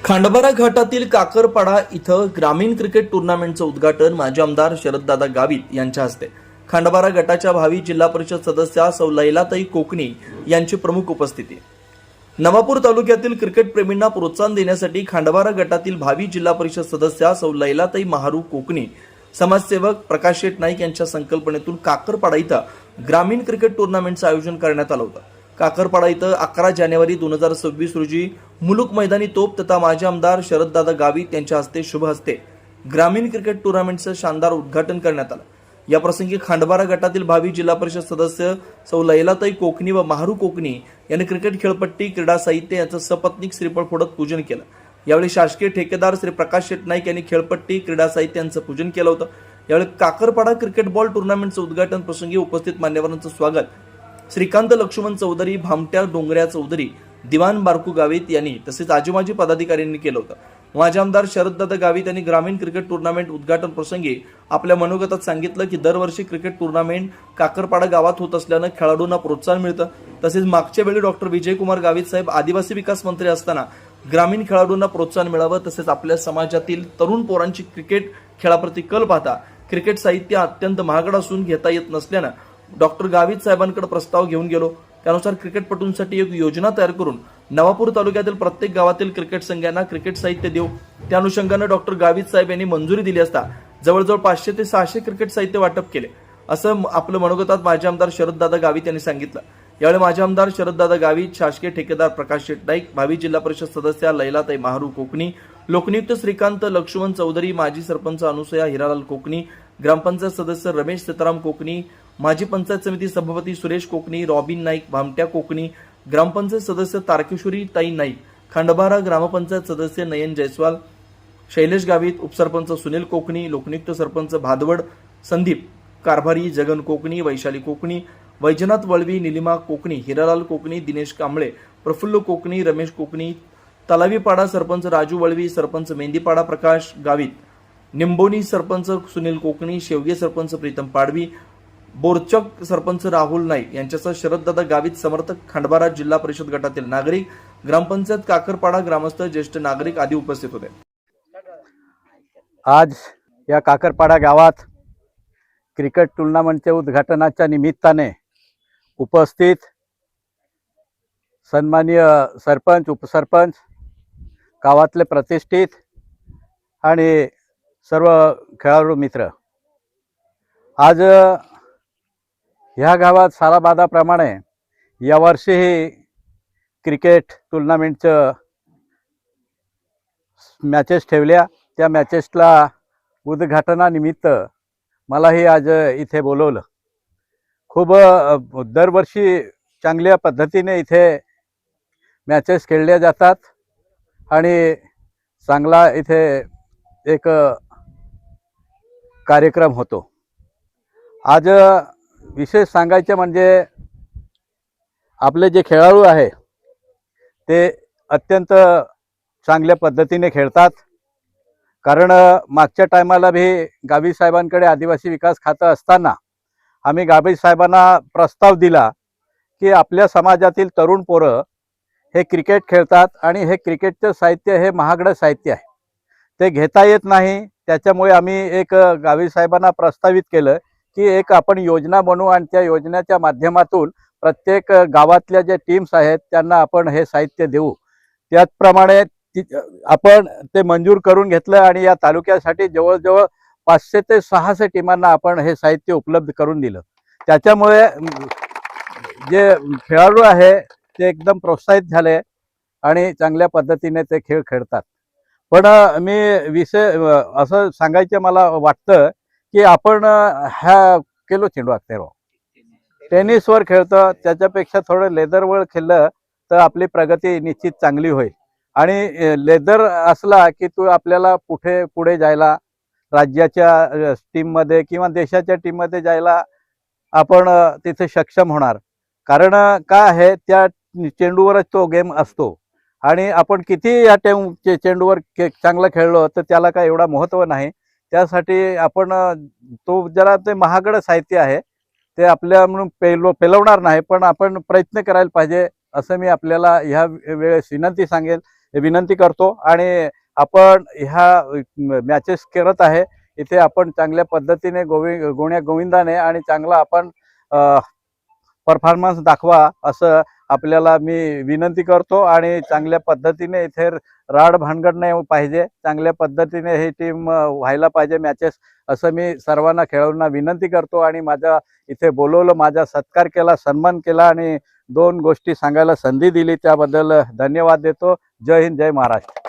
खांडबारा घाटातील काकरपाडा इथं ग्रामीण क्रिकेट टुर्नामेंटचं उद्घाटन माजी आमदार शरददादा गावित यांच्या हस्ते खांडबारा गटाच्या भावी जिल्हा परिषद सदस्या सौ लैलाताई कोकणी यांची प्रमुख उपस्थिती। नवापूर तालुक्यातील क्रिकेट प्रेमींना प्रोत्साहन देण्यासाठी खांडबारा गटातील भावी जिल्हा परिषद सदस्या सौ लैलाताई महारू कोकणी, समाजसेवक प्रकाश शेट नाईक यांच्या संकल्पनेतून काकरपाडा इथं ग्रामीण क्रिकेट टुर्नामेंटचं आयोजन करण्यात आलं होतं। काकरपाडा इथं 11 जानेवारी 2026 रोजी मुलुक मैदानी तोप तथा माजी आमदार शरददादा गावित यांच्या हस्ते शुभ हस्ते ग्रामीण क्रिकेट टुर्नामेंटचं शानदार उद्घाटन करण्यात आलं। या प्रसंगी खांडबारा गटातील भावी जिल्हा परिषद सदस्य सौ लैलाताई कोकणी व महारू कोकणी यांनी क्रिकेट खेळपट्टी, क्रीडा साहित्य यांचं सपत्नीक श्रीफळ फोडत पूजन केलं। यावेळी शासकीय ठेकेदार श्री प्रकाश शेट नाईक यांनी खेळपट्टी, क्रीडा साहित्य यांचं पूजन केलं होतं। यावेळी काकरपाडा क्रिकेट बॉल टुर्नामेंटचं उद्घाटन प्रसंगी उपस्थित मान्यवरांचं स्वागत श्रीकांत लक्ष्मण चौधरी, भामट्या डोंगऱ्या चौधरी, दिवान बारकू गावित यांनी तसेच आजीमाजी पदाधिकाऱ्यांनी केलं होतं। माजी आमदार शरददादा गावित यांनी ग्रामीण क्रिकेट टुर्नामेंट उद्घाटन प्रसंगी आपल्या मनोगतात सांगितलं की दरवर्षी क्रिकेट टुर्नामेंट काकरपाडा गावात होत असल्यानं खेळाडूंना प्रोत्साहन मिळतं। तसेच मागच्या वेळी डॉक्टर विजयकुमार गावित साहेब आदिवासी विकास मंत्री असताना ग्रामीण खेळाडूंना प्रोत्साहन मिळावं, तसेच आपल्या समाजातील तरुण पोरांची क्रिकेट खेळाप्रती कल पाहता क्रिकेट साहित्य अत्यंत महागड असून घेता येत नसल्यानं डॉक्टर गावित साहेबांकडे प्रस्ताव घेऊन गेलो। त्यानुसार क्रिकेटपटूंसाठी एक योजना तयार करून नवापूर तालुक्यातील प्रत्येक गावातील क्रिकेट संघांना क्रिकेट साहित्य देऊ। त्या अनुषंगाने डॉक्टर गावित साहेब यांनी मंजुरी दिली असता जवळजवळ 500 ते 600 क्रिकेट साहित्य वाटप केले, असं आपलं मनोगतात माजी आमदार शरददादा गावित यांनी सांगितलं। यावेळी माजी आमदार शरददादा गावित, शासकीय ठेकेदार प्रकाश शेट नाईक, भावी जिल्हा परिषद सदस्या लैलाताई महारू कोकणी, लोकनियुक्त श्रीकांत लक्ष्मण चौधरी, माजी सरपंच अनुसया हिरालाल कोकणी, ग्रामपंचायत सदस्य रमेश सीताराम कोकणी, माजी पंचायत समिती सभापती सुरेश कोकणी, रॉबिन नाईक, भामट्या कोकणी, ग्रामपंचायत सदस्य तारकेश्वरी ताई नाईक, खांडबारा ग्रामपंचायत सदस्य नयन जयस्वाल, शैलेश गावित, उपसरपंच सुनील कोकणी, लोकनियुक्त सरपंच भादवड संदीप, कारभारी जगन कोकणी, वैशाली कोकणी, वैजनाथ वळवी, निलिमा कोकणी, हिरालाल कोकणी, दिनेश कांबळे, प्रफुल्ल कोकणी, रमेश कोकणी, तलावीपाडा सरपंच राजू वळवी, सरपंच मेंदीपाडा प्रकाश गावित, निंबोनी सरपंच सुनील कोकणी, शेवगे सरपंच प्रीतम पाडवी, बोरचक सरपंच राहुल नाईक यांच्यासह शरददादा गावित समर्थक, खांडबारा जिल्हा परिषद गटातील नागरिक, ग्रामपंचायत काकरपाडा ग्रामस्थ, ज्येष्ठ नागरिक आदी उपस्थित होते। आज या काकरपाडा गावात क्रिकेट टुर्नामेंटच्या उद्घाटनाच्या निमित्ताने उपस्थित सन्माननीय सरपंच, उपसरपंच, गावातले प्रतिष्ठित आणि सर्व खेळाडू मित्र, आज ह्या गावात सालाबादाप्रमाणे यावर्षीही क्रिकेट टुर्नामेंटचं मॅचेस ठेवल्या। त्या मॅचेसला उद्घाटनानिमित्त मलाही आज इथे बोलवलं। खूप दरवर्षी चांगल्या पद्धतीने इथे मॅचेस खेळल्या जातात आणि चांगला इथे एक कार्यक्रम होतो। आज विशेष सांगायचे म्हणजे आपले जे खेळाडू आहे ते अत्यंत चांगल्या पद्धतीने खेळतात। कारण मागच्या टायमाला भी गावित साहेबांकडे आदिवासी विकास खातं असताना आम्ही गावित साहेबांना प्रस्ताव दिला की आपल्या समाजातील तरुण पोरं हे क्रिकेट खेळतात आणि हे क्रिकेटचं साहित्य हे महागडं साहित्य आहे, ते घेता येत नाही। त्याच्यामुळे आम्ही एक गावित साहेबांना प्रस्तावित केलं की एक आपण योजना बनवू आणि त्या योजनेच्या माध्यमातून प्रत्येक गावातल्या जे टीम्स आहेत त्यांना आपण हे साहित्य देऊ। त्याचप्रमाणे आपण ते मंजूर करून घेतलं आणि या तालुक्यासाठी जवळजवळ 500 ते 600 टीमांना आपण हे साहित्य उपलब्ध करून दिलं। त्याच्यामुळे जे खेळाडू आहे ते एकदम प्रोत्साहित झाले आणि चांगल्या पद्धतीने ते खेळ खेळतात। पण मी विषय असं सांगायचं मला वाटतं की आपण ह्या केलो चेंडू आखते टेनिसवर खेळतो, त्याच्यापेक्षा थोडं लेदरवर खेळलं तर आपली प्रगती निश्चित चांगली होईल। आणि लेदर असला की तो आपल्याला पुढे जायला, राज्याच्या टीममध्ये किंवा देशाच्या टीममध्ये जायला आपण तिथे सक्षम होणार। कारण काय आहे, त्या चेंडूवरच तो गेम असतो आणि आपण किती या चेंडूवर चांगलं खेळलो तर त्याला काय एवढा महत्त्व नाही। त्यासाठी आपण तो जरा ते महागड साहित्य आहे ते आपल्या म्हणून पेलवणार नाही, पण आपण प्रयत्न करायला पाहिजे असं मी आपल्याला ह्या वेळेस विनंती सांगेल विनंती करतो. आणि आपण ह्या मॅचेस करत आहे इथे आपण चांगल्या पद्धतीने गुण्या गोविंदाने आणि चांगला आपण परफॉर्मन्स दाखवा असं आपल्याला मी विनंती करतो. आणि चांगल्या पद्धतीने इथे राड भानगड नाही पाहिजे, चांगल्या पद्धतीने ही टीम व्हायला पाहिजे मॅचेस, असं मी सर्वांना खेळाडूंना विनंती करतो. आणि माझ्या इथे बोलवलं, माझा सत्कार केला, सन्मान केला आणि दोन गोष्टी सांगायला संधी दिली त्याबद्दल धन्यवाद देतो. जय हिंद, जय महाराष्ट्र.